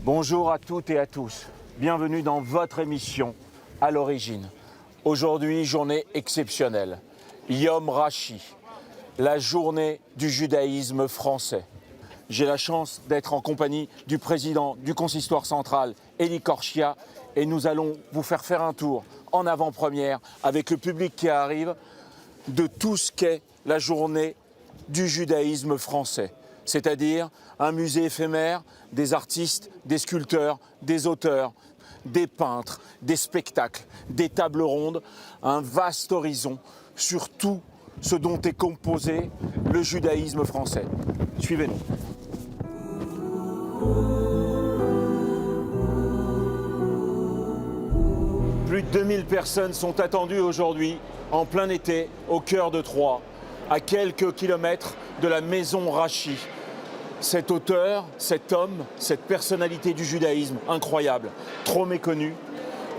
Bonjour à toutes et à tous. Bienvenue dans votre émission À l'origine. Aujourd'hui, journée exceptionnelle. Yom Rashi, la journée du judaïsme français. J'ai la chance d'être en compagnie du président du consistoire central, Eli Korshia, et nous allons vous faire un tour en avant-première avec le public qui arrive de tout ce qu'est la journée du judaïsme français. C'est-à-dire un musée éphémère, des artistes, des sculpteurs, des auteurs, des peintres, des spectacles, des tables rondes, un vaste horizon sur tout ce dont est composé le judaïsme français. Suivez-nous. Plus de 2000 personnes sont attendues aujourd'hui, en plein été, au cœur de Troyes, à quelques kilomètres de la maison Rashi. Cet auteur, cet homme, cette personnalité du judaïsme incroyable, trop méconnue.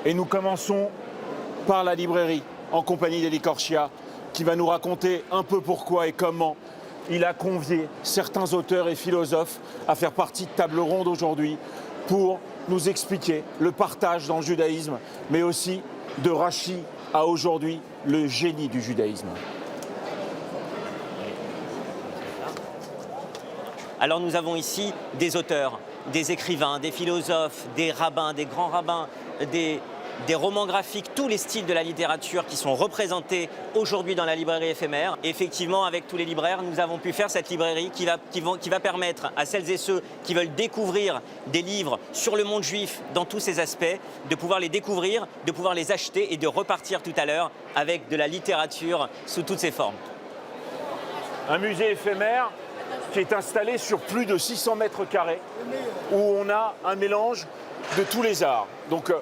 Et nous commençons par la librairie, en compagnie d'Eli Korshia, qui va nous raconter un peu pourquoi et comment il a convié certains auteurs et philosophes à faire partie de table ronde aujourd'hui pour nous expliquer le partage dans le judaïsme, mais aussi de Rashi à aujourd'hui le génie du judaïsme. Alors nous avons ici des auteurs, des écrivains, des philosophes, des rabbins, des grands rabbins, des romans graphiques, tous les styles de la littérature qui sont représentés aujourd'hui dans la librairie éphémère. Et effectivement, avec tous les libraires, nous avons pu faire cette librairie qui va permettre à celles et ceux qui veulent découvrir des livres sur le monde juif dans tous ses aspects, de pouvoir les découvrir, de pouvoir les acheter et de repartir tout à l'heure avec de la littérature sous toutes ses formes. Un musée éphémère qui est installé sur plus de 600 mètres carrés, où on a un mélange de tous les arts. Donc,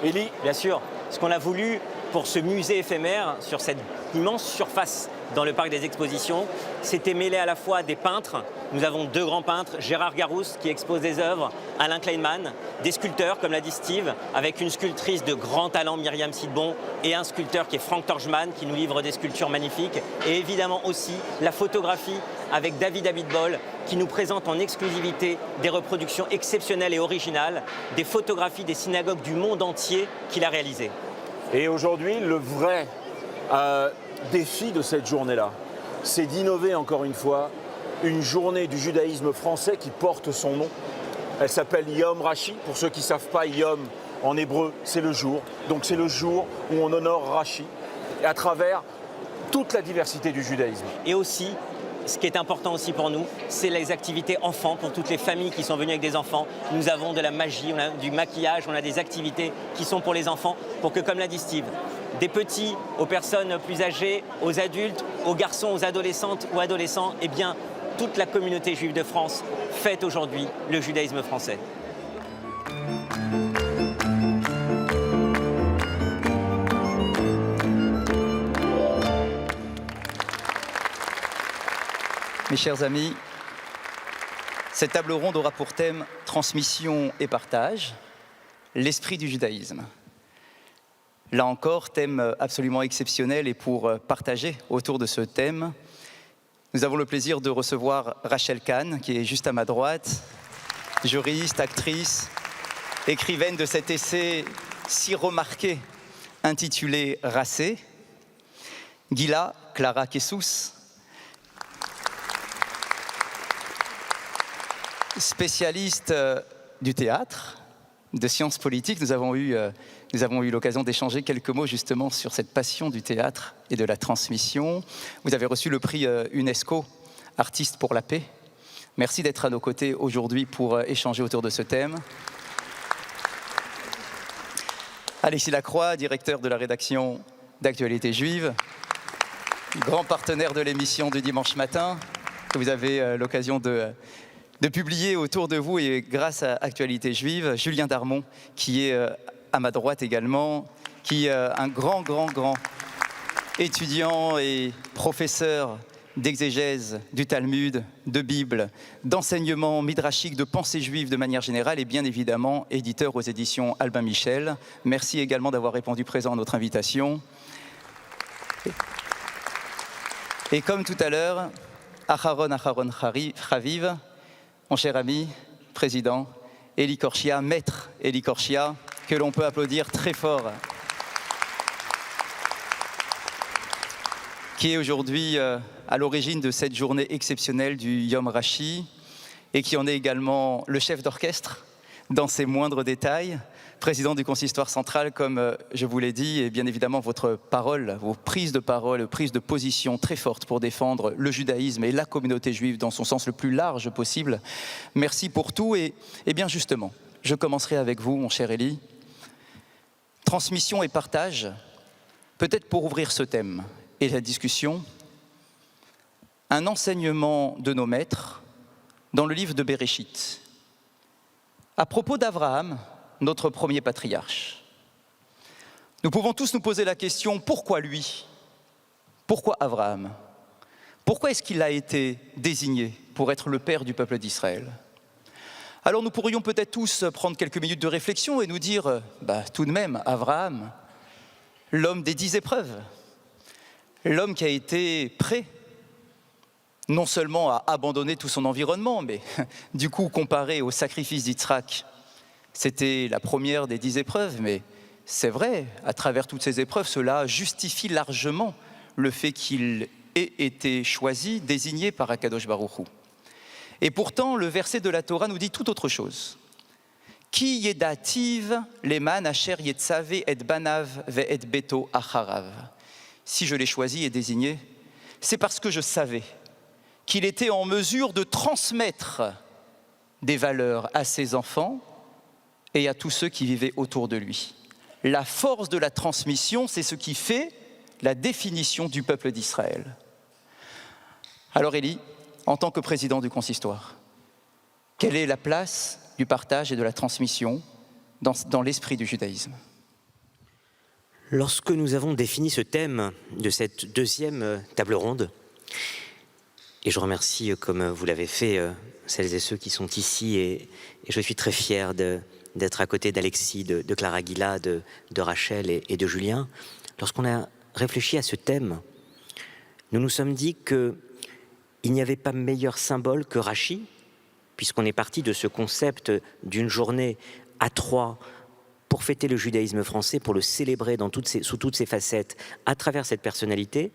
Eli. Bien sûr, ce qu'on a voulu pour ce musée éphémère, sur cette immense surface dans le parc des expositions, c'était mêler à la fois des peintres. Nous avons deux grands peintres, Gérard Garouste qui expose des œuvres, Alain Kleinman, des sculpteurs comme l'a dit Steve, avec une sculptrice de grand talent, Myriam Sidbon, et un sculpteur qui est Frank Torchman qui nous livre des sculptures magnifiques, et évidemment aussi la photographie avec David Abitbol qui nous présente en exclusivité des reproductions exceptionnelles et originales, des photographies des synagogues du monde entier qu'il a réalisées. Et aujourd'hui, le vrai défi de cette journée-là, c'est d'innover encore une fois une journée du judaïsme français qui porte son nom. Elle s'appelle Yom Rashi. Pour ceux qui ne savent pas, Yom en hébreu, c'est le jour. Donc c'est le jour où on honore Rashi et à travers toute la diversité du judaïsme. Et aussi, ce qui est important aussi pour nous, c'est les activités enfants, pour toutes les familles qui sont venues avec des enfants. Nous avons de la magie, on a du maquillage, on a des activités qui sont pour les enfants, pour que, comme l'a dit Steve, des petits aux personnes plus âgées, aux adultes, aux garçons, aux adolescentes ou adolescents, eh bien, toute la communauté juive de France fête aujourd'hui le judaïsme français. Mes chers amis, cette table ronde aura pour thème transmission et partage, l'esprit du judaïsme. Là encore, thème absolument exceptionnel, et pour partager autour de ce thème, nous avons le plaisir de recevoir Rachel Kahn, qui est juste à ma droite, juriste, actrice, écrivaine de cet essai si remarqué intitulé « Racé », Gila Clara Kessous, spécialiste du théâtre, de sciences politiques. Nous avons eu l'occasion d'échanger quelques mots justement sur cette passion du théâtre et de la transmission. Vous avez reçu le prix UNESCO, Artiste pour la paix. Merci d'être à nos côtés aujourd'hui pour échanger autour de ce thème. Alexis Lacroix, directeur de la rédaction d'Actualité Juive, grand partenaire de l'émission du dimanche matin, que vous avez l'occasion de publier autour de vous et grâce à Actualité Juive. Julien Darmon, qui est à ma droite également, qui est un grand étudiant et professeur d'exégèse du Talmud, de Bible, d'enseignement midrashique, de pensée juive de manière générale et bien évidemment éditeur aux éditions Albin Michel. Merci également d'avoir répondu présent à notre invitation. Et comme tout à l'heure, Aharon Chaviv, mon cher ami, président Élie Korchia, maître Élie Korchia, que l'on peut applaudir très fort, qui est aujourd'hui à l'origine de cette journée exceptionnelle du Yom Rashi et qui en est également le chef d'orchestre dans ses moindres détails, président du consistoire central, comme je vous l'ai dit, et bien évidemment votre parole, vos prises de parole, prises de position très fortes pour défendre le judaïsme et la communauté juive dans son sens le plus large possible. Merci pour tout et bien justement, je commencerai avec vous, mon cher Élie. Transmission et partage, peut-être pour ouvrir ce thème et la discussion, un enseignement de nos maîtres dans le livre de Béréchit, à propos d'Abraham, notre premier patriarche. Nous pouvons tous nous poser la question, pourquoi lui? Pourquoi Abraham? Pourquoi est-ce qu'il a été désigné pour être le père du peuple d'Israël? Alors nous pourrions peut-être tous prendre quelques minutes de réflexion et nous dire, tout de même, Abraham, l'homme des 10 épreuves, l'homme qui a été prêt non seulement à abandonner tout son environnement, mais du coup, comparé au sacrifice d'Yitzhak, c'était la première des 10 épreuves, mais c'est vrai, à travers toutes ces épreuves, cela justifie largement le fait qu'il ait été choisi, désigné par Akadosh Baruch Hu. Et pourtant, le verset de la Torah nous dit tout autre chose. Ki yedativ leman asher yetzave et banav ve et beto acharav. Si je l'ai choisi et désigné, c'est parce que je savais qu'il était en mesure de transmettre des valeurs à ses enfants et à tous ceux qui vivaient autour de lui. La force de la transmission, c'est ce qui fait la définition du peuple d'Israël. Alors Élie, en tant que président du consistoire, quelle est la place du partage et de la transmission dans l'esprit du judaïsme? Lorsque nous avons défini ce thème de cette deuxième table ronde, et je remercie, comme vous l'avez fait, celles et ceux qui sont ici, et je suis très fier d'être à côté d'Alexis, de Clara Guilla, de Rachel et de Julien. Lorsqu'on a réfléchi à ce thème, nous nous sommes dit qu'il n'y avait pas meilleur symbole que Rashi, puisqu'on est parti de ce concept d'une journée à 3 pour fêter le judaïsme français, pour le célébrer sous toutes ses facettes, à travers cette personnalité.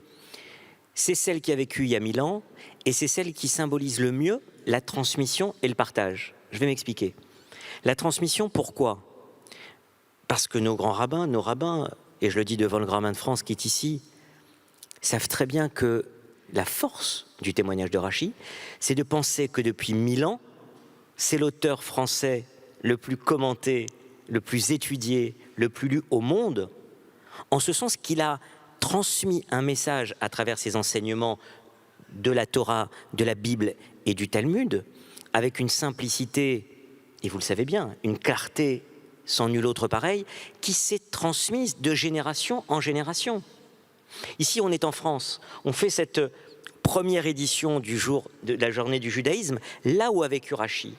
C'est celle qui a vécu il y a 1000 ans, et c'est celle qui symbolise le mieux la transmission et le partage. Je vais m'expliquer. La transmission, pourquoi? Parce que nos rabbins, et je le dis devant le grand rabbin de France qui est ici, savent très bien que la force du témoignage de Rashi, c'est de penser que depuis 1000 ans, c'est l'auteur français le plus commenté, le plus étudié, le plus lu au monde, en ce sens qu'il a transmis un message à travers ses enseignements de la Torah, de la Bible et du Talmud, avec une simplicité, et vous le savez bien, une clarté sans nul autre pareil, qui s'est transmise de génération en génération. Ici, on est en France, on fait cette première édition du jour de la journée du judaïsme, là où a vécu Rashi.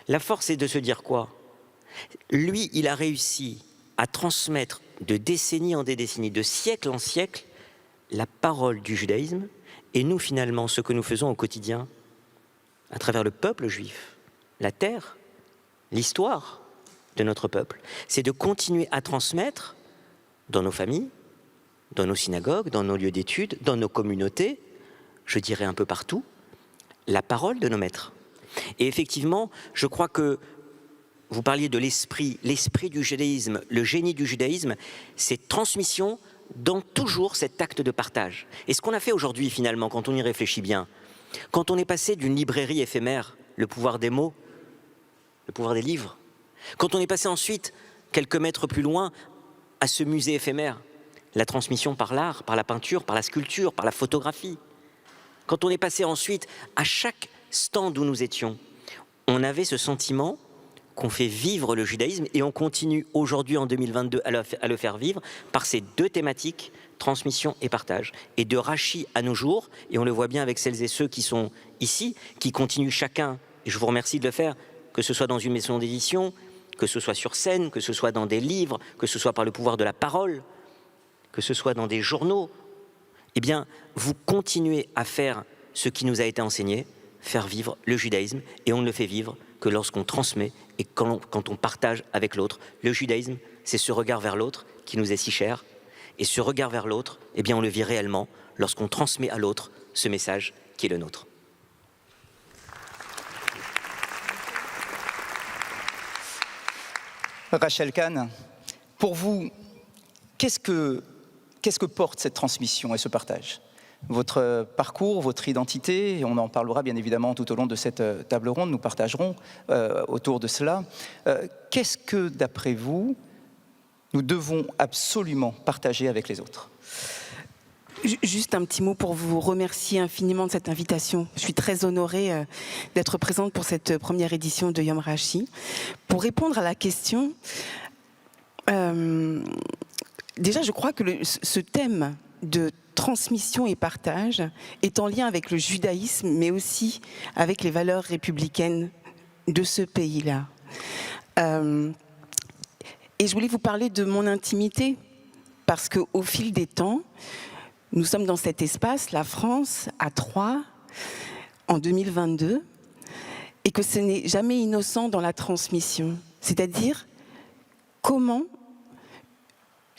La force est de se dire quoi? Lui, il a réussi à transmettre de décennie en décennie, de siècle en siècle, la parole du judaïsme, et nous, finalement, ce que nous faisons au quotidien, à travers le peuple juif, la terre, l'histoire de notre peuple, c'est de continuer à transmettre dans nos familles, dans nos synagogues, dans nos lieux d'études, dans nos communautés, je dirais un peu partout, la parole de nos maîtres. Et effectivement, je crois que vous parliez de l'esprit du judaïsme, le génie du judaïsme, c'est transmission dans toujours cet acte de partage. Et ce qu'on a fait aujourd'hui, finalement, quand on y réfléchit bien, quand on est passé d'une librairie éphémère, le pouvoir des mots, le pouvoir des livres, quand on est passé ensuite, quelques mètres plus loin, à ce musée éphémère, la transmission par l'art, par la peinture, par la sculpture, par la photographie, quand on est passé ensuite à chaque stand où nous étions, on avait ce sentiment qu'on fait vivre le judaïsme et on continue aujourd'hui en 2022 à le faire vivre par ces deux thématiques, transmission et partage. Et de Rashi à nos jours, et on le voit bien avec celles et ceux qui sont ici, qui continuent chacun, et je vous remercie de le faire, que ce soit dans une maison d'édition, que ce soit sur scène, que ce soit dans des livres, que ce soit par le pouvoir de la parole, que ce soit dans des journaux, eh bien, vous continuez à faire ce qui nous a été enseigné, faire vivre le judaïsme, et on ne le fait vivre que lorsqu'on transmet et quand on partage avec l'autre. Le judaïsme, c'est ce regard vers l'autre qui nous est si cher, et ce regard vers l'autre, eh bien on le vit réellement lorsqu'on transmet à l'autre ce message qui est le nôtre. Rachel Kahn, pour vous, qu'est-ce que porte cette transmission et ce partage ? Votre parcours, votre identité, et on en parlera bien évidemment tout au long de cette table ronde, nous partagerons autour de cela. Qu'est-ce que, d'après vous, nous devons absolument partager avec les autres ? Juste un petit mot pour vous remercier infiniment de cette invitation. Je suis très honorée d'être présente pour cette première édition de Yom Rashi. Pour répondre à la question, déjà je crois que ce thème de transmission et partage est en lien avec le judaïsme, mais aussi avec les valeurs républicaines de ce pays-là. Et je voulais vous parler de mon intimité, parce qu'au fil des temps, nous sommes dans cet espace, la France, à Troyes, en 2022, et que ce n'est jamais innocent dans la transmission. C'est-à-dire, comment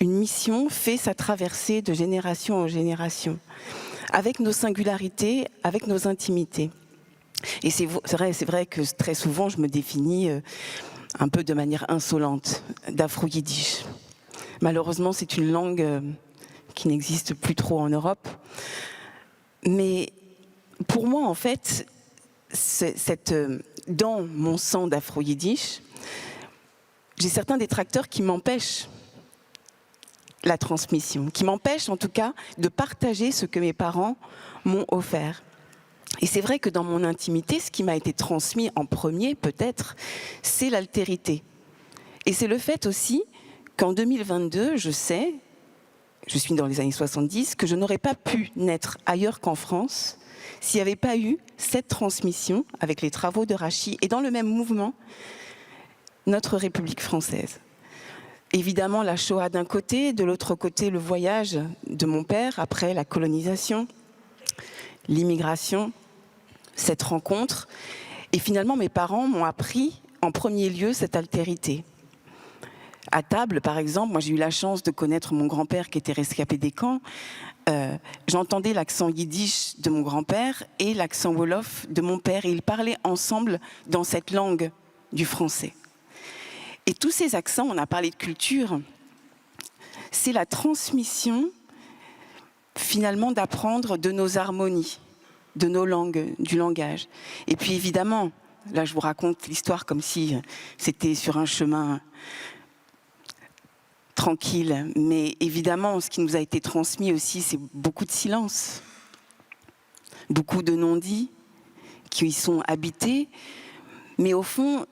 une mission fait sa traversée de génération en génération, avec nos singularités, avec nos intimités. Et c'est vrai que très souvent, je me définis un peu de manière insolente, d'afro-yiddish. Malheureusement, c'est une langue qui n'existe plus trop en Europe. Mais pour moi, en fait, dans mon sang d'afro-yiddish, j'ai certains détracteurs qui m'empêchent la transmission, qui m'empêchent en tout cas de partager ce que mes parents m'ont offert. Et c'est vrai que dans mon intimité, ce qui m'a été transmis en premier, peut-être, c'est l'altérité. Et c'est le fait aussi qu'en 2022, je suis dans les années 70, que je n'aurais pas pu naître ailleurs qu'en France s'il n'y avait pas eu cette transmission avec les travaux de Rachi et dans le même mouvement, notre République française. Évidemment, la Shoah d'un côté, de l'autre côté, le voyage de mon père après la colonisation, l'immigration, cette rencontre. Et finalement, mes parents m'ont appris en premier lieu cette altérité. À table, par exemple, moi j'ai eu la chance de connaître mon grand-père qui était rescapé des camps. J'entendais l'accent yiddish de mon grand-père et l'accent wolof de mon père. Et ils parlaient ensemble dans cette langue du français. Et tous ces accents, on a parlé de culture, c'est la transmission, finalement, d'apprendre de nos harmonies, de nos langues, du langage. Et puis évidemment, là je vous raconte l'histoire comme si c'était sur un chemin tranquille, mais évidemment, ce qui nous a été transmis aussi, c'est beaucoup de silence, beaucoup de non-dits qui y sont habités, mais au fond,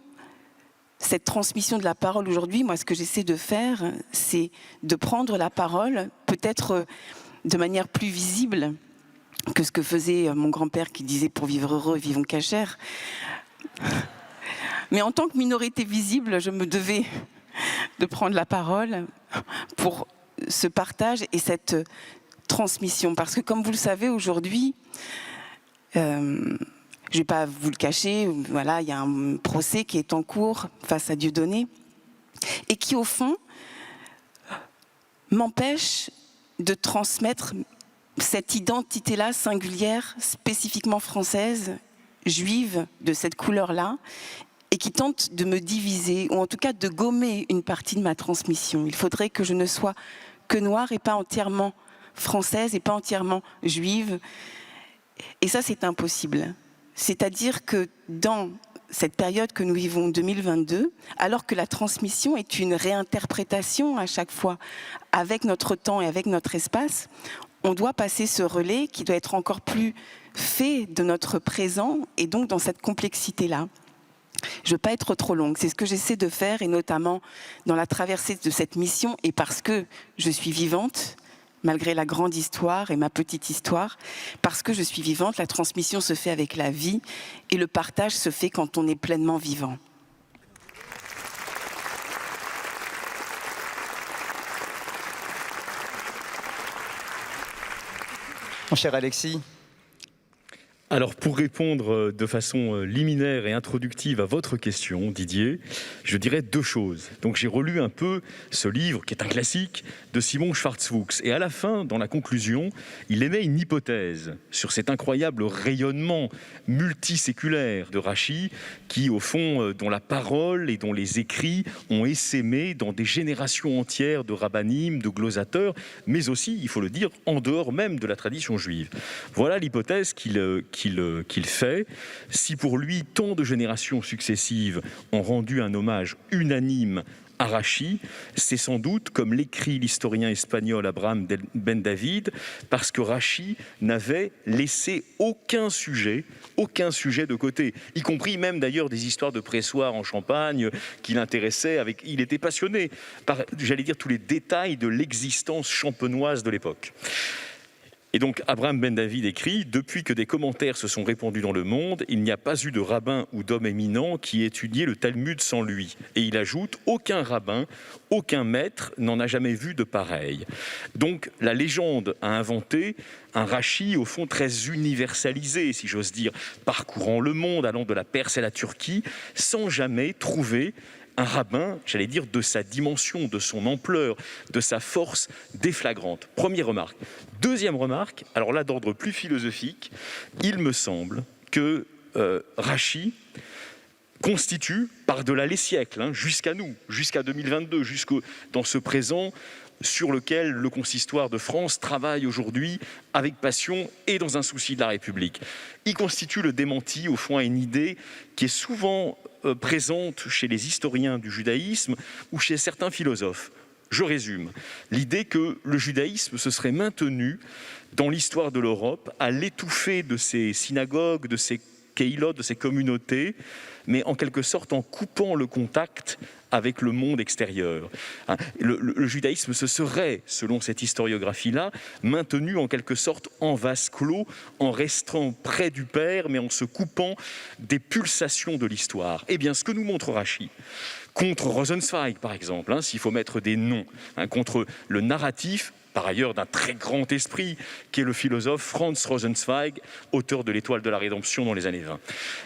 cette transmission de la parole aujourd'hui, moi, ce que j'essaie de faire, c'est de prendre la parole, peut-être de manière plus visible que ce que faisait mon grand-père qui disait « pour vivre heureux, vivons cachère ». Mais en tant que minorité visible, je me devais de prendre la parole pour ce partage et cette transmission. Parce que comme vous le savez aujourd'hui, je ne vais pas vous le cacher, voilà, il y a un procès qui est en cours face à Dieudonné et qui, au fond, m'empêche de transmettre cette identité-là singulière, spécifiquement française, juive, de cette couleur-là, et qui tente de me diviser, ou en tout cas de gommer une partie de ma transmission. Il faudrait que je ne sois que noire et pas entièrement française et pas entièrement juive. Et ça, c'est impossible. C'est-à-dire que dans cette période que nous vivons, 2022, alors que la transmission est une réinterprétation à chaque fois avec notre temps et avec notre espace, on doit passer ce relais qui doit être encore plus fait de notre présent et donc dans cette complexité-là. Je ne veux pas être trop longue, c'est ce que j'essaie de faire et notamment dans la traversée de cette mission et parce que je suis vivante, malgré la grande histoire et ma petite histoire, parce que je suis vivante, la transmission se fait avec la vie et le partage se fait quand on est pleinement vivant. Mon cher Alexis, Alors, pour répondre de façon liminaire et introductive à votre question, Didier, je dirais deux choses. Donc, j'ai relu un peu ce livre, qui est un classique, de Simon Schwarzfuchs. Et à la fin, dans la conclusion, il émet une hypothèse sur cet incroyable rayonnement multiséculaire de Rachi, qui, au fond, dont la parole et dont les écrits ont essaimé dans des générations entières de rabbinim, de glossateurs, mais aussi, il faut le dire, en dehors même de la tradition juive. Voilà l'hypothèse qu'il fait. Si pour lui, tant de générations successives ont rendu un hommage unanime à Rachi, c'est sans doute, comme l'écrit l'historien espagnol Abraham Ben David, parce que Rachi n'avait laissé aucun sujet de côté, y compris même d'ailleurs des histoires de pressoirs en Champagne qui l'intéressaient. Il était passionné par, j'allais dire, tous les détails de l'existence champenoise de l'époque. Et donc, Abraham Ben David écrit « Depuis que des commentaires se sont répandus dans le monde, il n'y a pas eu de rabbin ou d'homme éminent qui ait étudié le Talmud sans lui. » Et il ajoute « Aucun rabbin, aucun maître n'en a jamais vu de pareil. » Donc, la légende a inventé un Rachi, au fond, très universalisé, si j'ose dire, parcourant le monde, allant de la Perse à la Turquie, sans jamais trouver un rabbin, j'allais dire, de sa dimension, de son ampleur, de sa force déflagrante. Première remarque. Deuxième remarque, alors là d'ordre plus philosophique, il me semble que Rachi constitue, par-delà les siècles, jusqu'à nous, jusqu'à 2022, dans ce présent sur lequel le Consistoire de France travaille aujourd'hui avec passion et dans un souci de la République. Il constitue le démenti, au fond, à une idée qui est souvent présente chez les historiens du judaïsme ou chez certains philosophes. Je résume. L'idée que le judaïsme se serait maintenu dans l'histoire de l'Europe à l'étouffer de ses synagogues, de ses keilot, de ses communautés, mais en quelque sorte en coupant le contact avec le monde extérieur. Le judaïsme se serait, selon cette historiographie-là, maintenu en quelque sorte en vase clos, en restant près du Père, mais en se coupant des pulsations de l'histoire. Eh bien, ce que nous montre Rachi, contre Rosenzweig, par exemple, s'il faut mettre des noms, contre le narratif, par ailleurs d'un très grand esprit, qui est le philosophe Franz Rosenzweig, auteur de l'Étoile de la Rédemption dans les années 20.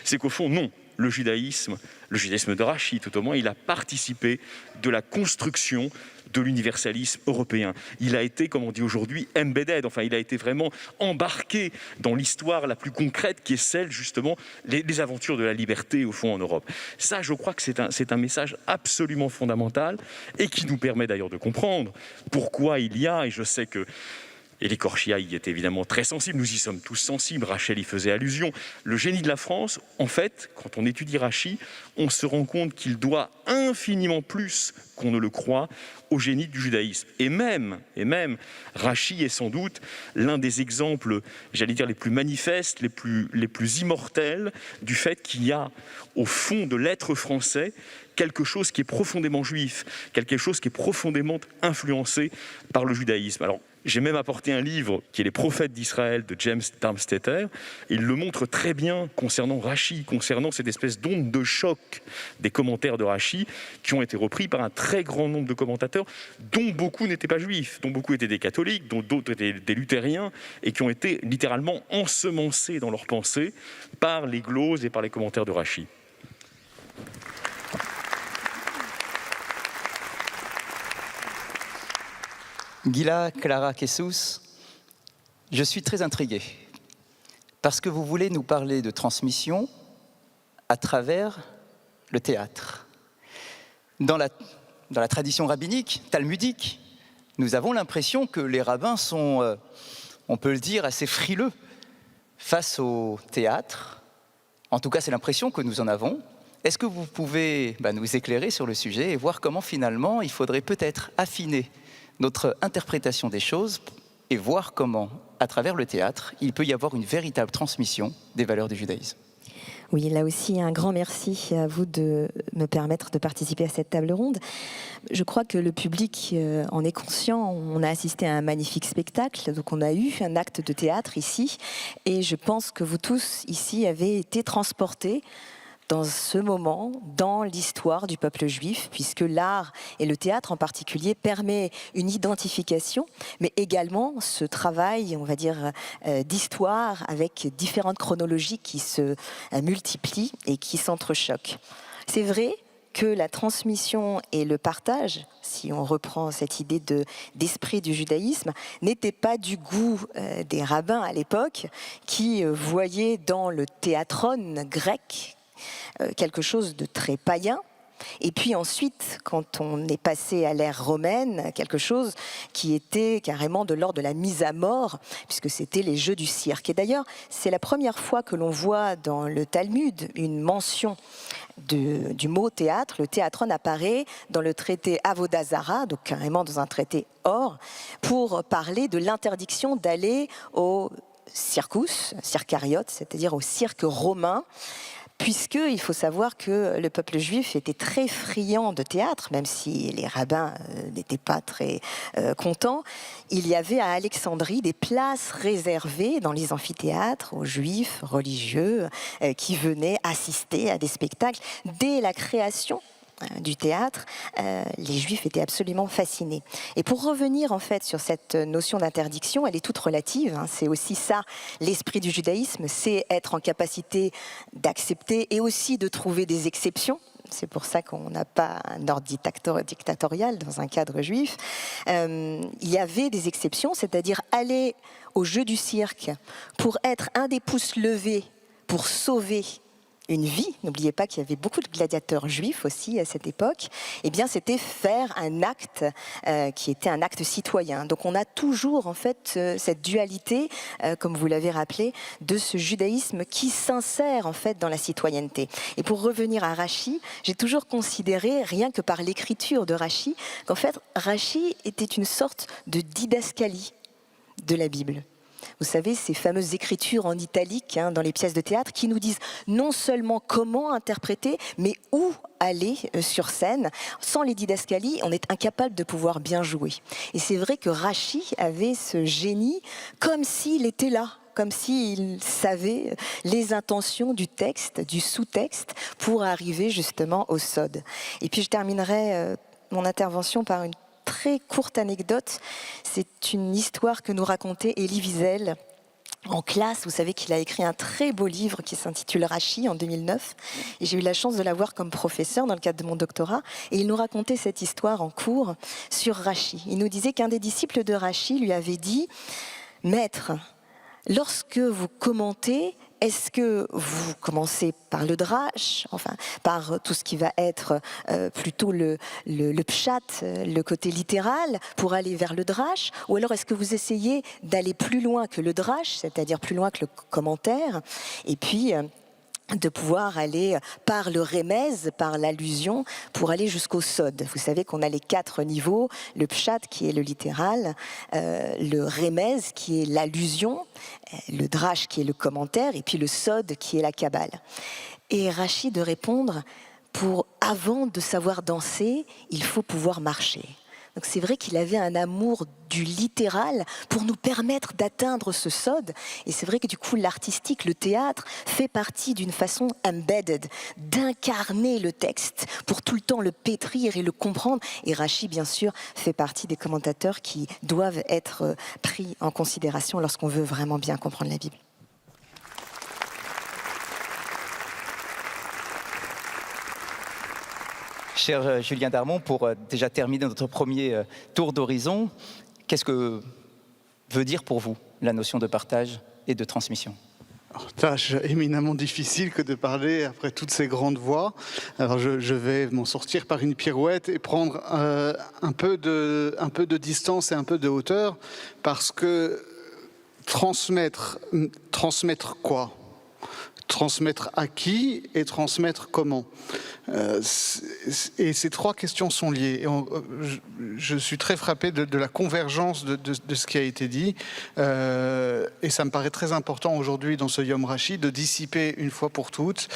C'est qu'au fond, non, le judaïsme de Rachi, tout au moins, il a participé de la construction de l'universalisme européen. Il a été, comme on dit aujourd'hui, embedded, enfin il a été vraiment embarqué dans l'histoire la plus concrète qui est celle, justement, des aventures de la liberté, au fond, en Europe. Ça, je crois que c'est un message absolument fondamental et qui nous permet d'ailleurs de comprendre pourquoi il y a, et je sais que Élie Korchia y est évidemment très sensible, nous y sommes tous sensibles, Rachel y faisait allusion. Le génie de la France, en fait, quand on étudie Rachi, on se rend compte qu'il doit infiniment plus qu'on ne le croit au génie du judaïsme. Et même, Rachi est sans doute l'un des exemples, j'allais dire, les plus manifestes, les plus immortels du fait qu'il y a, au fond de l'être français, quelque chose qui est profondément juif, quelque chose qui est profondément influencé par le judaïsme. Alors, j'ai même apporté un livre qui est Les prophètes d'Israël de James Darmstetter. Il le montre très bien concernant Rachi, concernant cette espèce d'onde de choc des commentaires de Rachi qui ont été repris par un très grand nombre de commentateurs dont beaucoup n'étaient pas juifs, dont beaucoup étaient des catholiques, dont d'autres étaient des luthériens et qui ont été littéralement ensemencés dans leur pensée par les gloses et par les commentaires de Rachi. Gila Clara Kessous, je suis très intrigué parce que vous voulez nous parler de transmission à travers le théâtre. Dans la tradition rabbinique, talmudique, nous avons l'impression que les rabbins sont, on peut le dire, assez frileux face au théâtre. En tout cas, c'est l'impression que nous en avons. Est-ce que vous pouvez nous éclairer sur le sujet et voir comment finalement il faudrait peut-être affiner notre interprétation des choses et voir comment, à travers le théâtre, il peut y avoir une véritable transmission des valeurs du judaïsme. Oui, là aussi, un grand merci à vous de me permettre de participer à cette table ronde. Je crois que le public en est conscient. On a assisté à un magnifique spectacle, donc on a eu un acte de théâtre ici, et je pense que vous tous ici avez été transportés dans ce moment, dans l'histoire du peuple juif, puisque l'art et le théâtre en particulier permet une identification, mais également ce travail, on va dire, d'histoire avec différentes chronologies qui se multiplient et qui s'entrechoquent. C'est vrai que la transmission et le partage, si on reprend cette idée d'esprit du judaïsme, n'était pas du goût des rabbins à l'époque, qui voyaient dans le théatron grec quelque chose de très païen. Et puis ensuite, quand on est passé à l'ère romaine, quelque chose qui était carrément de l'ordre de la mise à mort, puisque c'était les jeux du cirque. Et d'ailleurs, c'est la première fois que l'on voit dans le Talmud une mention du mot théâtre. Le théatron apparaît dans le traité Avodah Zarah, donc carrément dans un traité or, pour parler de l'interdiction d'aller au circus, circariot, c'est-à-dire au cirque romain, puisqu'il faut savoir que le peuple juif était très friand de théâtre, même si les rabbins n'étaient pas très contents. Il y avait à Alexandrie des places réservées dans les amphithéâtres aux juifs religieux qui venaient assister à des spectacles. Dès la création du théâtre, les Juifs étaient absolument fascinés. Et pour revenir en fait sur cette notion d'interdiction, elle est toute relative. C'est aussi ça, l'esprit du judaïsme, c'est être en capacité d'accepter et aussi de trouver des exceptions. C'est pour ça qu'on n'a pas un ordre dictatorial dans un cadre juif. Il y avait des exceptions, c'est-à-dire aller au jeu du cirque pour être un des pouces levés pour sauver une vie. N'oubliez pas qu'il y avait beaucoup de gladiateurs juifs aussi à cette époque. Eh bien, c'était faire un acte qui était un acte citoyen. Donc, on a toujours en fait cette dualité, comme vous l'avez rappelé, de ce judaïsme qui s'insère en fait dans la citoyenneté. Et pour revenir à Rachi, j'ai toujours considéré, rien que par l'écriture de Rachi, qu'en fait, Rachi était une sorte de didascalie de la Bible. Vous savez, ces fameuses écritures en italique dans les pièces de théâtre qui nous disent non seulement comment interpréter, mais où aller sur scène. Sans les didascalies, on est incapable de pouvoir bien jouer. Et c'est vrai que Rachi avait ce génie comme s'il était là, comme s'il savait les intentions du texte, du sous-texte, pour arriver justement au sod. Et puis je terminerai mon intervention par une très courte anecdote. C'est une histoire que nous racontait Elie Wiesel en classe. Vous savez qu'il a écrit un très beau livre qui s'intitule Rachi en 2009. Et j'ai eu la chance de l'avoir comme professeur dans le cadre de mon doctorat. Et il nous racontait cette histoire en cours sur Rachi. Il nous disait qu'un des disciples de Rachi lui avait dit « Maître, lorsque vous commentez, est-ce que vous commencez par le drash, enfin par tout ce qui va être plutôt le pshat, le côté littéral, pour aller vers le drash, ou alors est-ce que vous essayez d'aller plus loin que le drash, c'est-à-dire plus loin que le commentaire, et puis de pouvoir aller par le remez, par l'allusion, pour aller jusqu'au sod. Vous savez qu'on a les 4 niveaux, le pshat qui est le littéral, le remez qui est l'allusion, le drash qui est le commentaire, et puis le sod qui est la kabbale. Et Rachi de répondre, avant de savoir danser, il faut pouvoir marcher. Donc c'est vrai qu'il avait un amour du littéral pour nous permettre d'atteindre ce sod. Et c'est vrai que du coup, l'artistique, le théâtre, fait partie d'une façon embedded, d'incarner le texte pour tout le temps le pétrir et le comprendre. Et Rachi, bien sûr, fait partie des commentateurs qui doivent être pris en considération lorsqu'on veut vraiment bien comprendre la Bible. Cher Julien Darmon, pour déjà terminer notre premier tour d'horizon, qu'est-ce que veut dire pour vous la notion de partage et de transmission ? Tâche éminemment difficile que de parler après toutes ces grandes voix. Alors je vais m'en sortir par une pirouette et prendre un peu de distance et un peu de hauteur, parce que transmettre quoi ? Transmettre à qui et transmettre comment ? Et ces 3 questions sont liées. Et je suis très frappé de la convergence de ce qui a été dit. Et ça me paraît très important aujourd'hui dans ce Yom Rachi de dissiper une fois pour toutes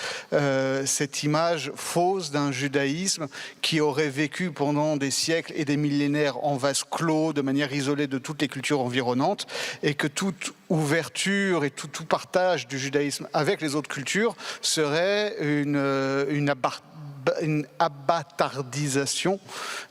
cette image fausse d'un judaïsme qui aurait vécu pendant des siècles et des millénaires en vase clos, de manière isolée de toutes les cultures environnantes, et que toute ouverture et tout partage du judaïsme avec les autres cultures serait une abattardisation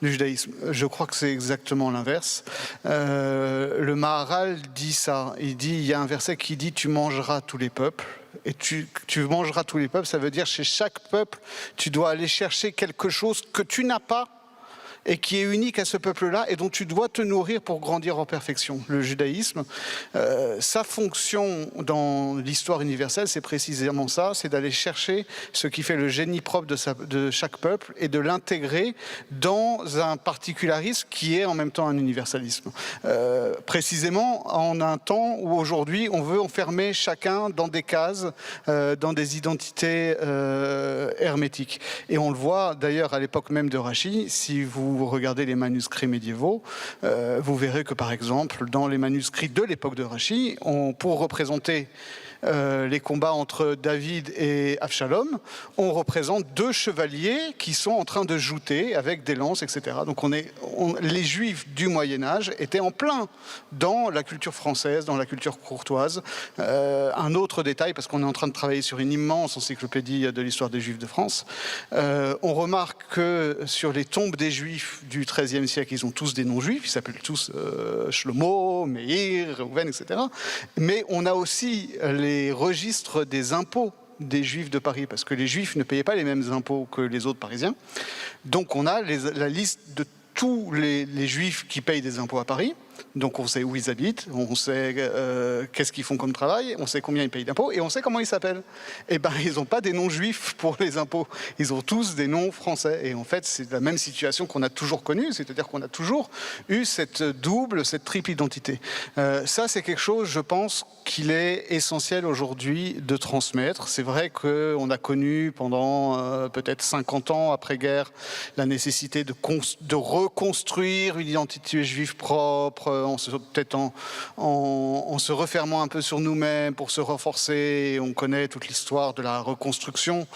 du judaïsme. Je crois que c'est exactement l'inverse. Le Maharal dit ça. Il y a un verset qui dit « Tu mangeras tous les peuples ». Et tu mangeras tous les peuples, ça veut dire chez chaque peuple, tu dois aller chercher quelque chose que tu n'as pas et qui est unique à ce peuple-là et dont tu dois te nourrir pour grandir en perfection. Le judaïsme, sa fonction dans l'histoire universelle, c'est précisément ça, c'est d'aller chercher ce qui fait le génie propre de chaque peuple et de l'intégrer dans un particularisme qui est en même temps un universalisme. Précisément en un temps où aujourd'hui on veut enfermer chacun dans des cases, dans des identités hermétiques. Et on le voit d'ailleurs à l'époque même de Rachi, si vous regardez les manuscrits médiévaux, vous verrez que par exemple, dans les manuscrits de l'époque de Rachi, pour représenter les combats entre David et Avshalom, on représente deux chevaliers qui sont en train de jouter avec des lances, etc. Donc les Juifs du Moyen-Âge étaient en plein dans la culture française, dans la culture courtoise. Un autre détail, parce qu'on est en train de travailler sur une immense encyclopédie de l'histoire des Juifs de France, on remarque que sur les tombes des Juifs du XIIIe siècle, ils ont tous des noms juifs, ils s'appellent tous Shlomo, Meir, Reuven, etc. Mais on a aussi les registres des impôts des Juifs de Paris, parce que les Juifs ne payaient pas les mêmes impôts que les autres Parisiens. Donc on a la liste de tous les Juifs qui payent des impôts à Paris. Donc on sait où ils habitent, on sait qu'est-ce qu'ils font comme travail, on sait combien ils payent d'impôts et on sait comment ils s'appellent. Eh bien, ils n'ont pas des noms juifs pour les impôts, ils ont tous des noms français. Et en fait, c'est la même situation qu'on a toujours connue, c'est-à-dire qu'on a toujours eu cette triple identité. Ça, c'est quelque chose, je pense, qu'il est essentiel aujourd'hui de transmettre. C'est vrai qu'on a connu pendant peut-être 50 ans après-guerre la nécessité de reconstruire une identité juive propre, peut-être en se refermant un peu sur nous-mêmes pour se renforcer. On connaît toute l'histoire de la reconstruction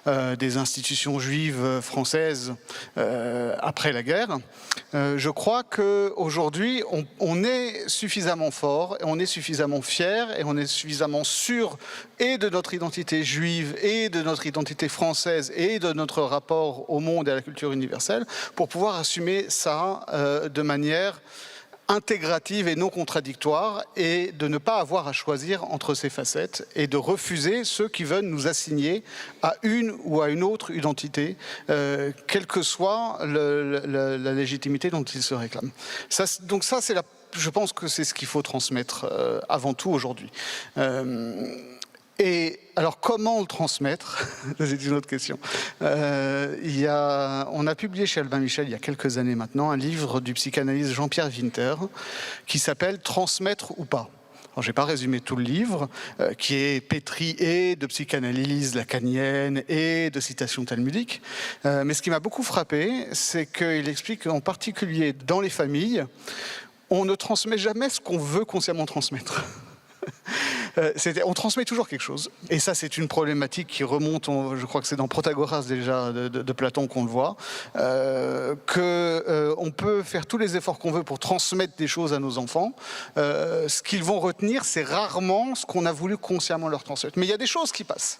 des institutions juives françaises après la guerre. Je crois qu'aujourd'hui, on est suffisamment fort, on est suffisamment fier et on est suffisamment sûr et de notre identité juive et de notre identité française et de notre rapport au monde et à la culture universelle pour pouvoir assumer ça de manière intégrative et non contradictoire et de ne pas avoir à choisir entre ces facettes et de refuser ceux qui veulent nous assigner à une ou à une autre identité, quelle que soit la légitimité dont ils se réclament. Donc ça, je pense que c'est ce qu'il faut transmettre avant tout aujourd'hui. Et alors, comment le transmettre? C'est une autre question. On a publié chez Albin Michel, il y a quelques années maintenant, un livre du psychanalyste Jean-Pierre Winter qui s'appelle « Transmettre ou pas ». Alors, je n'ai pas résumé tout le livre, qui est pétri et de psychanalyse lacanienne et de citations talmudiques. Mais ce qui m'a beaucoup frappé, c'est qu'il explique qu'en particulier dans les familles, on ne transmet jamais ce qu'on veut consciemment transmettre. On transmet toujours quelque chose. Et ça, c'est une problématique qui remonte, je crois que c'est dans Protagoras déjà, de Platon qu'on le voit, qu'on peut faire tous les efforts qu'on veut pour transmettre des choses à nos enfants. Ce qu'ils vont retenir, c'est rarement ce qu'on a voulu consciemment leur transmettre. Mais il y a des choses qui passent.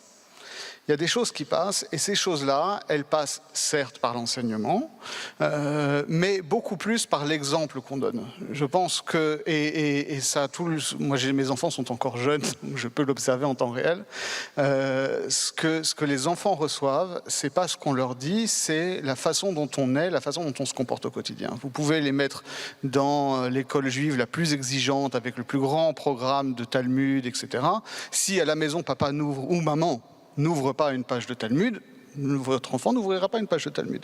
Il y a des choses qui passent, et ces choses-là, elles passent certes par l'enseignement, mais beaucoup plus par l'exemple qu'on donne. Je pense que, et ça, moi mes enfants sont encore jeunes, donc je peux l'observer en temps réel, ce que les enfants reçoivent, c'est pas ce qu'on leur dit, c'est la façon dont on est, la façon dont on se comporte au quotidien. Vous pouvez les mettre dans l'école juive la plus exigeante, avec le plus grand programme de Talmud, etc. Si à la maison, papa n'ouvre, ou maman, n'ouvre pas une page de Talmud, votre enfant n'ouvrira pas une page de Talmud.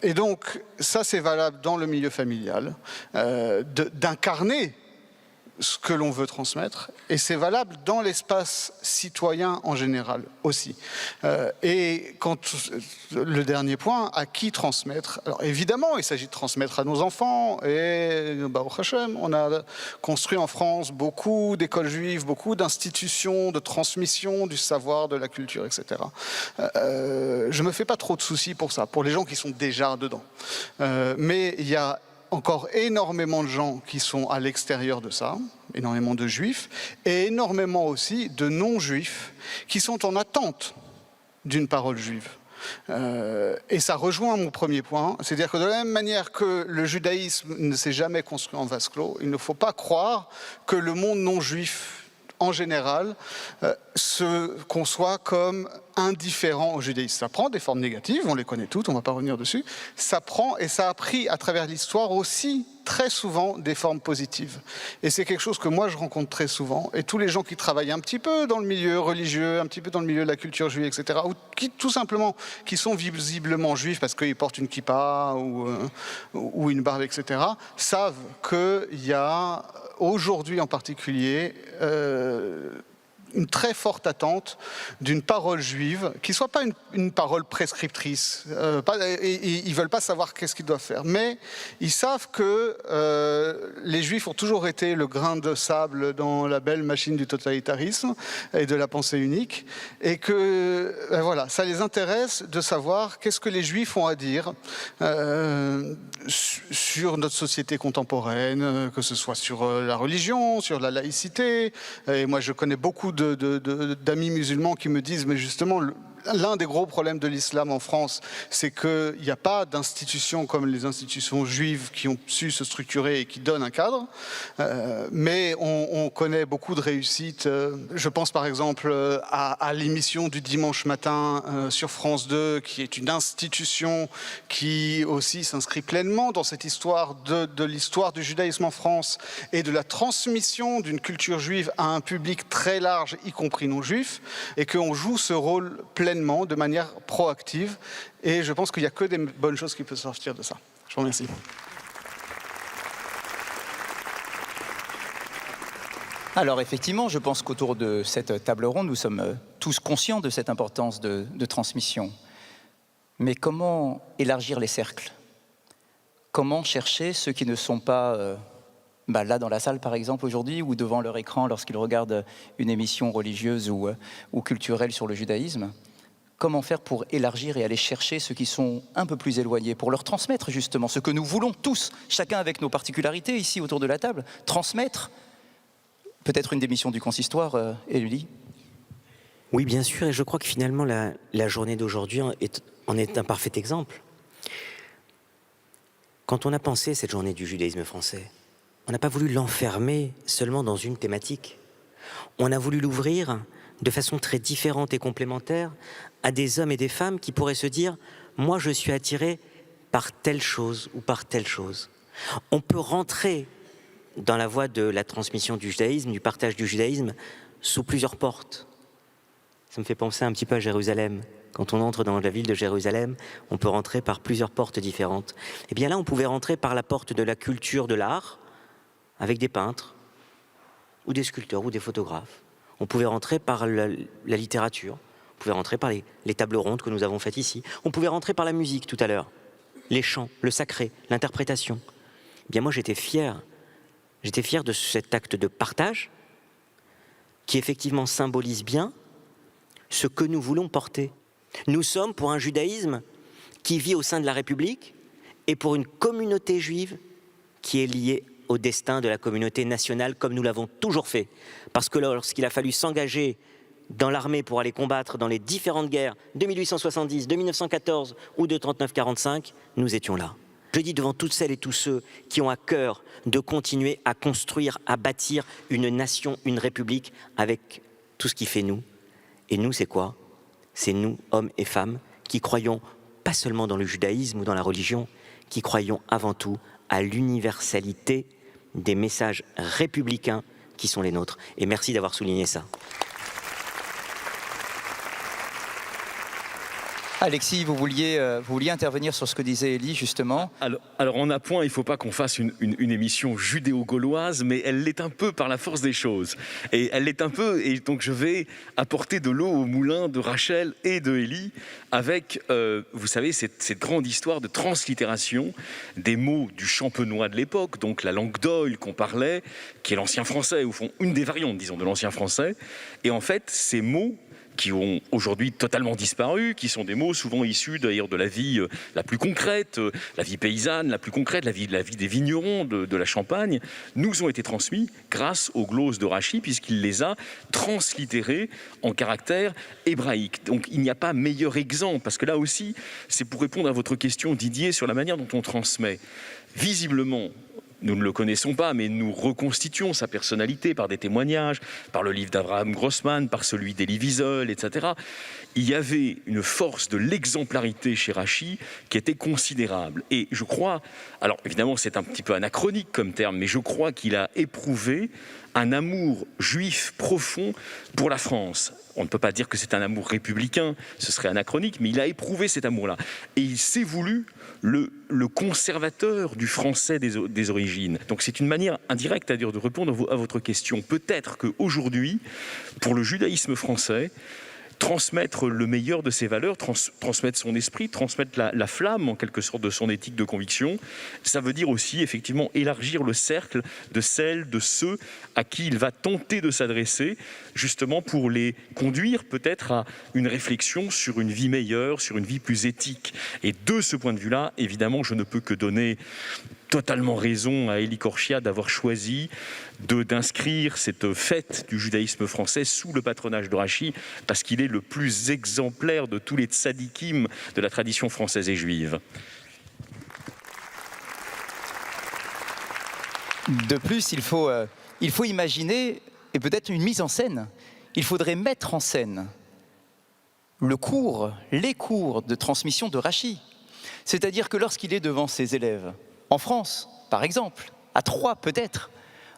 Et donc, ça c'est valable dans le milieu familial, d'incarner ce que l'on veut transmettre, et c'est valable dans l'espace citoyen en général aussi. Et le dernier point, à qui transmettre? Alors évidemment, il s'agit de transmettre à nos enfants, et Baruch Hashem, on a construit en France beaucoup d'écoles juives, beaucoup d'institutions de transmission du savoir, de la culture, etc. Je me fais pas trop de soucis pour ça, pour les gens qui sont déjà dedans. Mais il y a encore énormément de gens qui sont à l'extérieur de ça, énormément de juifs, et énormément aussi de non-juifs qui sont en attente d'une parole juive. Et ça rejoint mon premier point, c'est-à-dire que de la même manière que le judaïsme ne s'est jamais construit en vase clos, il ne faut pas croire que le monde non-juif en général, se conçoit comme indifférent au judaïsme. Ça prend des formes négatives, on les connaît toutes, on ne va pas revenir dessus. Ça prend, et ça a pris à travers l'histoire aussi très souvent des formes positives. Et c'est quelque chose que moi je rencontre très souvent. Et tous les gens qui travaillent un petit peu dans le milieu religieux, un petit peu dans le milieu de la culture juive, etc., ou qui tout simplement, qui sont visiblement juifs parce qu'ils portent une kippa ou une barbe, etc., savent qu'il y a aujourd'hui en particulier une très forte attente d'une parole juive qui ne soit pas une parole prescriptrice. Ils ne veulent pas savoir qu'est-ce qu'ils doivent faire. Mais ils savent que les juifs ont toujours été le grain de sable dans la belle machine du totalitarisme et de la pensée unique. Et que voilà, ça les intéresse de savoir qu'est-ce que les juifs ont à dire sur notre société contemporaine, que ce soit sur la religion, sur la laïcité. Et moi, je connais beaucoup d'amis musulmans qui me disent, mais justement, l'un des gros problèmes de l'islam en France, c'est qu'il n'y a pas d'institutions comme les institutions juives qui ont su se structurer et qui donnent un cadre, mais on connaît beaucoup de réussites. Je pense par exemple à l'émission du dimanche matin sur France 2, qui est une institution qui aussi s'inscrit pleinement dans cette histoire de l'histoire du judaïsme en France et de la transmission d'une culture juive à un public très large, y compris non juif, et qu'on joue ce rôle pleinement, de manière proactive. Et je pense qu'il n'y a que des bonnes choses qui peuvent sortir de ça. Je vous remercie. Alors effectivement, je pense qu'autour de cette table ronde, nous sommes tous conscients de cette importance de transmission. Mais comment élargir les cercles? Comment chercher ceux qui ne sont pas là dans la salle par exemple aujourd'hui, ou devant leur écran lorsqu'ils regardent une émission religieuse ou culturelle sur le judaïsme? Comment faire pour élargir et aller chercher ceux qui sont un peu plus éloignés, pour leur transmettre justement ce que nous voulons tous, chacun avec nos particularités ici autour de la table, transmettre? Peut-être une des missions du consistoire, Émilie? Oui, bien sûr, et je crois que finalement la journée d'aujourd'hui en est un parfait exemple. Quand on a pensé cette journée du judaïsme français, on n'a pas voulu l'enfermer seulement dans une thématique. On a voulu l'ouvrir de façon très différente et complémentaire à des hommes et des femmes qui pourraient se dire « moi je suis attiré par telle chose ou par telle chose ». On peut rentrer dans la voie de la transmission du judaïsme, du partage du judaïsme, sous plusieurs portes. Ça me fait penser un petit peu à Jérusalem. Quand on entre dans la ville de Jérusalem, on peut rentrer par plusieurs portes différentes. Et bien là, on pouvait rentrer par la porte de la culture de l'art, avec des peintres, ou des sculpteurs, ou des photographes. On pouvait rentrer par la littérature, on pouvait rentrer par les tables rondes que nous avons faites ici. On pouvait rentrer par la musique tout à l'heure, les chants, le sacré, l'interprétation. Eh bien moi, j'étais fier de cet acte de partage qui effectivement symbolise bien ce que nous voulons porter. Nous sommes pour un judaïsme qui vit au sein de la République et pour une communauté juive qui est liée au destin de la communauté nationale comme nous l'avons toujours fait. Parce que lorsqu'il a fallu s'engager dans l'armée pour aller combattre dans les différentes guerres de 1870, de 1914 ou de 39-45, nous étions là. Je dis devant toutes celles et tous ceux qui ont à cœur de continuer à construire, à bâtir une nation, une république avec tout ce qui fait nous. Et nous, c'est quoi? C'est nous, hommes et femmes, qui croyons pas seulement dans le judaïsme ou dans la religion, qui croyons avant tout à l'universalité des messages républicains qui sont les nôtres. Et merci d'avoir souligné ça. Alexis, vous vouliez intervenir sur ce que disait Élie, justement. Alors en appoint, il ne faut pas qu'on fasse une émission judéo-gauloise, mais elle l'est un peu par la force des choses. Et elle l'est un peu, et donc je vais apporter de l'eau au moulin de Rachel et de Élie avec, vous savez, cette grande histoire de translittération des mots du champenois de l'époque, donc la langue d'Oïl qu'on parlait, qui est l'ancien français, au fond, une des variantes, disons, de l'ancien français. Et en fait, ces mots qui ont aujourd'hui totalement disparu, qui sont des mots souvent issus d'ailleurs de la vie la plus concrète, la vie paysanne la plus concrète, la vie des vignerons de la Champagne, nous ont été transmis grâce aux glosses de Rachy, puisqu'il les a translittérés en caractère hébraïque. Donc il n'y a pas meilleur exemple, parce que là aussi, c'est pour répondre à votre question, Didier, sur la manière dont on transmet. Visiblement, nous ne le connaissons pas, mais nous reconstituons sa personnalité par des témoignages, par le livre d'Abraham Grossman, par celui d'Elie Wiesel, etc. Il y avait une force de l'exemplarité chez Rachy qui était considérable. Et je crois, alors évidemment c'est un petit peu anachronique comme terme, mais je crois qu'il a éprouvé un amour juif profond pour la France. On ne peut pas dire que c'est un amour républicain, ce serait anachronique, mais il a éprouvé cet amour-là. Et il s'est voulu le conservateur du français des origines. Donc c'est une manière indirecte à dire de répondre à votre question. Peut-être qu'aujourd'hui, pour le judaïsme français, transmettre le meilleur de ses valeurs, transmettre son esprit, transmettre la flamme en quelque sorte de son éthique de conviction, ça veut dire aussi effectivement élargir le cercle de celles, de ceux à qui il va tenter de s'adresser, justement pour les conduire peut-être à une réflexion sur une vie meilleure, sur une vie plus éthique. Et de ce point de vue-là, évidemment, je ne peux que donner totalement raison à Élie Korchia d'avoir choisi d'inscrire cette fête du judaïsme français sous le patronage de Rachy, parce qu'il est le plus exemplaire de tous les tzadikim de la tradition française et juive. De plus, il faut imaginer, et peut-être une mise en scène, il faudrait mettre en scène les cours de transmission de Rachy. C'est-à-dire que lorsqu'il est devant ses élèves, en France, par exemple, à Troyes peut-être,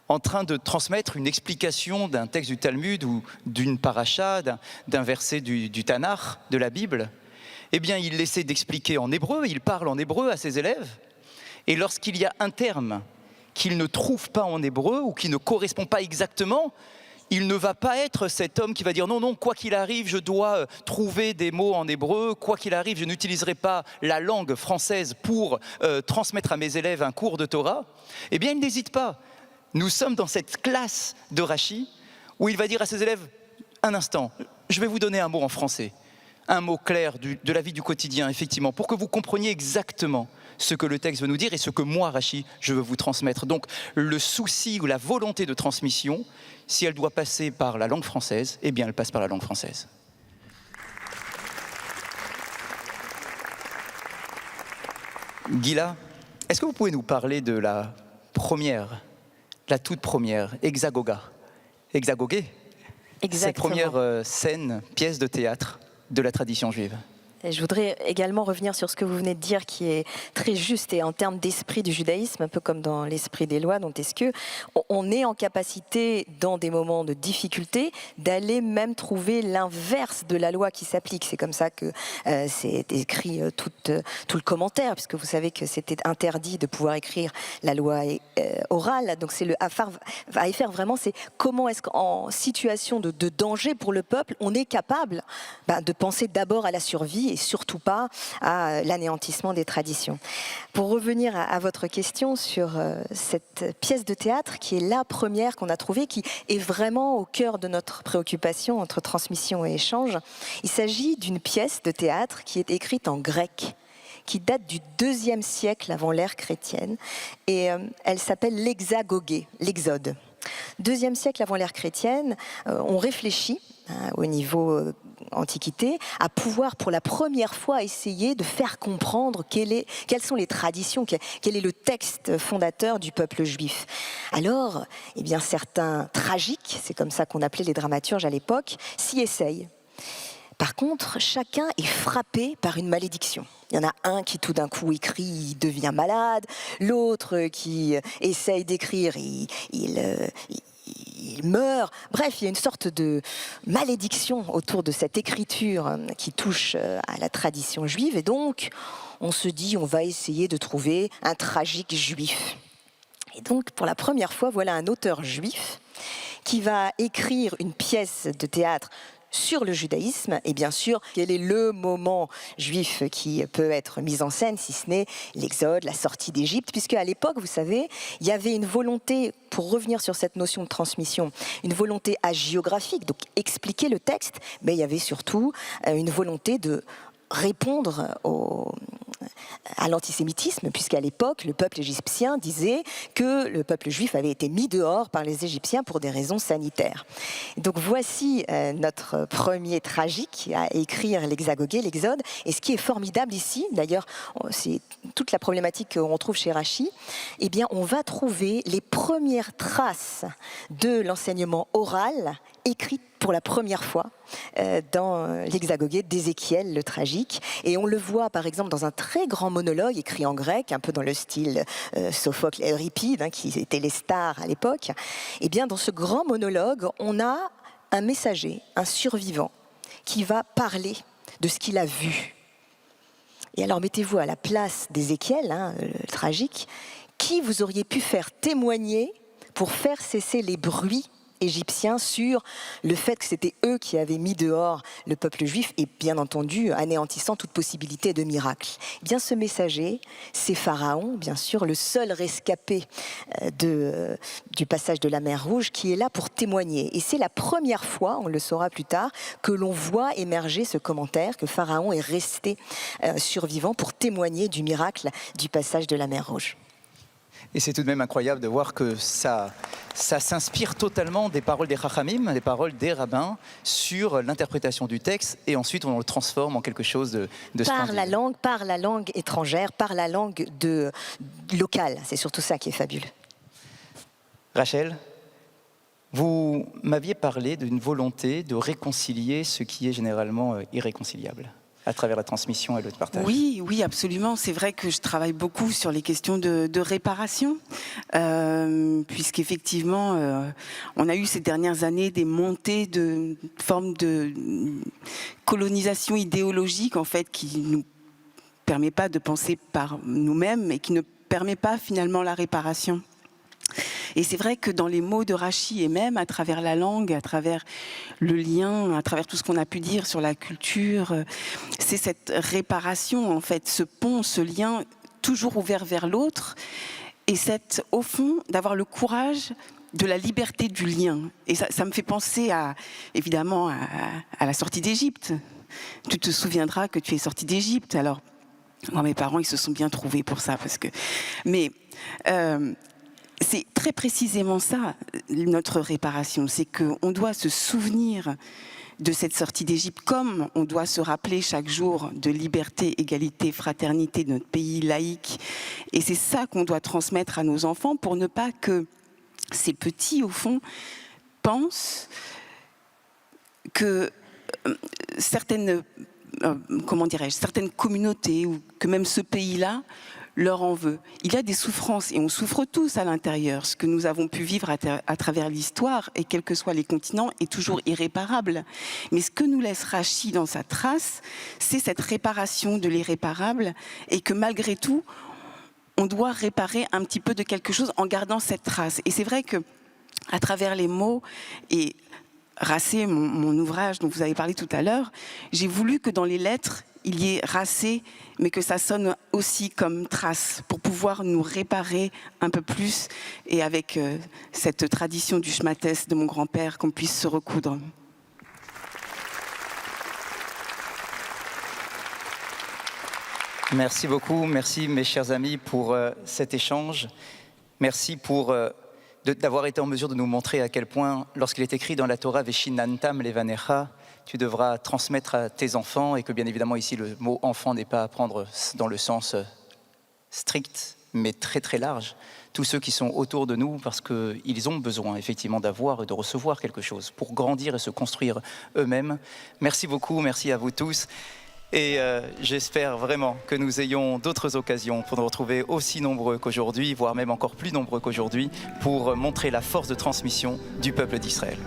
en train de transmettre une explication d'un texte du Talmud ou d'une paracha, d'un verset du Tanakh, de la Bible, eh bien il essaie d'expliquer en hébreu, il parle en hébreu à ses élèves, et lorsqu'il y a un terme qu'il ne trouve pas en hébreu ou qui ne correspond pas exactement, il ne va pas être cet homme qui va dire non, quoi qu'il arrive, je dois trouver des mots en hébreu, quoi qu'il arrive, je n'utiliserai pas la langue française pour transmettre à mes élèves un cours de Torah. Eh bien, il n'hésite pas. Nous sommes dans cette classe de Rachy où il va dire à ses élèves, un instant, je vais vous donner un mot en français, un mot clair de la vie du quotidien, effectivement, pour que vous compreniez exactement ce que le texte veut nous dire et ce que moi, Rachy, je veux vous transmettre. Donc, le souci ou la volonté de transmission, si elle doit passer par la langue française, eh bien, elle passe par la langue française. Gila, est-ce que vous pouvez nous parler de la toute première, Hexagoga, Hexagogé, cette première scène, pièce de théâtre de la tradition juive? Et je voudrais également revenir sur ce que vous venez de dire, qui est très juste, et en termes d'esprit du judaïsme, un peu comme dans l'esprit des lois, dont est-ce que on est en capacité, dans des moments de difficulté, d'aller même trouver l'inverse de la loi qui s'applique. C'est comme ça que c'est écrit tout le commentaire, puisque vous savez que c'était interdit de pouvoir écrire la loi orale. Donc c'est le Haïfer, vraiment, c'est comment est-ce qu'en situation de danger pour le peuple, on est capable de penser d'abord à la survie et surtout pas à l'anéantissement des traditions. Pour revenir à votre question sur cette pièce de théâtre, qui est la première qu'on a trouvée, qui est vraiment au cœur de notre préoccupation entre transmission et échange, il s'agit d'une pièce de théâtre qui est écrite en grec, qui date du IIe siècle avant l'ère chrétienne, et elle s'appelle l'Hexagogé, l'Exode. IIe siècle avant l'ère chrétienne, on réfléchit au niveau Antiquité, à pouvoir pour la première fois essayer de faire comprendre quelles sont les traditions, quel est le texte fondateur du peuple juif. Alors, eh bien, certains tragiques, c'est comme ça qu'on appelait les dramaturges à l'époque, s'y essayent. Par contre, chacun est frappé par une malédiction. Il y en a un qui tout d'un coup écrit, il devient malade, l'autre qui essaye d'écrire, il meurt. Bref, il y a une sorte de malédiction autour de cette écriture qui touche à la tradition juive. Et donc, on se dit, on va essayer de trouver un tragique juif. Et donc, pour la première fois, voilà un auteur juif qui va écrire une pièce de théâtre sur le judaïsme et bien sûr quel est le moment juif qui peut être mis en scène si ce n'est l'Exode, la sortie d'Égypte, puisque à l'époque, vous savez, il y avait une volonté, pour revenir sur cette notion de transmission, une volonté hagiographique, donc expliquer le texte, mais il y avait surtout une volonté de répondre à l'antisémitisme, puisqu'à l'époque, le peuple égyptien disait que le peuple juif avait été mis dehors par les Égyptiens pour des raisons sanitaires. Donc voici notre premier tragique à écrire l'Hexagogée, l'Exode. Et ce qui est formidable ici, d'ailleurs, c'est toute la problématique qu'on trouve chez Rachi, eh bien, on va trouver les premières traces de l'enseignement oral écrit pour la première fois dans l'Hexagogée d'Ézéchiel, le tragique. Et on le voit, par exemple, dans un très grand monologue écrit en grec, un peu dans le style Sophocle et Euripide, qui étaient les stars à l'époque. Et bien, dans ce grand monologue, on a un messager, un survivant, qui va parler de ce qu'il a vu. Et alors, mettez-vous à la place d'Ézéchiel, le tragique, qui vous auriez pu faire témoigner pour faire cesser les bruits égyptiens sur le fait que c'était eux qui avaient mis dehors le peuple juif et bien entendu anéantissant toute possibilité de miracle. Eh bien, ce messager, c'est Pharaon, bien sûr, le seul rescapé du passage de la mer Rouge qui est là pour témoigner. Et c'est la première fois, on le saura plus tard, que l'on voit émerger ce commentaire que Pharaon est resté survivant pour témoigner du miracle du passage de la mer Rouge. Et c'est tout de même incroyable de voir que ça s'inspire totalement des paroles des Chachamim, des paroles des rabbins sur l'interprétation du texte, et ensuite on le transforme en quelque chose de splendide. Par la langue étrangère, par la langue locale. C'est surtout ça qui est fabuleux. Rachel, vous m'aviez parlé d'une volonté de réconcilier ce qui est généralement irréconciliable à travers la transmission et le partage. Oui, absolument. C'est vrai que je travaille beaucoup sur les questions de réparation, puisqu'effectivement, on a eu ces dernières années des montées de formes de colonisation idéologique, en fait, qui ne nous permet pas de penser par nous-mêmes et qui ne permet pas finalement la réparation. Et c'est vrai que dans les mots de Rachi, et même à travers la langue, à travers le lien, à travers tout ce qu'on a pu dire sur la culture, c'est cette réparation, en fait, ce pont, ce lien toujours ouvert vers l'autre, et au fond, d'avoir le courage de la liberté du lien. Et ça me fait penser évidemment à la sortie d'Égypte. Tu te souviendras que tu es sortie d'Égypte. Alors, moi, mes parents, ils se sont bien trouvés pour ça, c'est très précisément ça, notre réparation. C'est qu'on doit se souvenir de cette sortie d'Égypte, comme on doit se rappeler chaque jour de liberté, égalité, fraternité de notre pays laïque. Et c'est ça qu'on doit transmettre à nos enfants pour ne pas que ces petits, au fond, pensent que certaines communautés, ou que même ce pays-là, leur en veut. Il y a des souffrances, et on souffre tous à l'intérieur. Ce que nous avons pu vivre à travers l'histoire, et quels que soient les continents, est toujours irréparable. Mais ce que nous laisse Rachi dans sa trace, c'est cette réparation de l'irréparable, et que malgré tout, on doit réparer un petit peu de quelque chose en gardant cette trace. Et c'est vrai que, à travers les mots, et Racé, mon ouvrage dont vous avez parlé tout à l'heure, j'ai voulu que dans les lettres, il y ait Racé, mais que ça sonne aussi comme trace, pour pouvoir nous réparer un peu plus, et avec cette tradition du shmates de mon grand-père, qu'on puisse se recoudre. Merci beaucoup, merci mes chers amis pour cet échange. Merci pour d'avoir été en mesure de nous montrer à quel point, lorsqu'il est écrit dans la Torah « Veshinantam levanecha », tu devras transmettre à tes enfants, et que bien évidemment ici le mot « enfant » n'est pas à prendre dans le sens strict, mais très très large. Tous ceux qui sont autour de nous, parce qu'ils ont besoin effectivement d'avoir et de recevoir quelque chose pour grandir et se construire eux-mêmes. Merci beaucoup, merci à vous tous. Et j'espère vraiment que nous ayons d'autres occasions pour nous retrouver aussi nombreux qu'aujourd'hui, voire même encore plus nombreux qu'aujourd'hui, pour montrer la force de transmission du peuple d'Israël.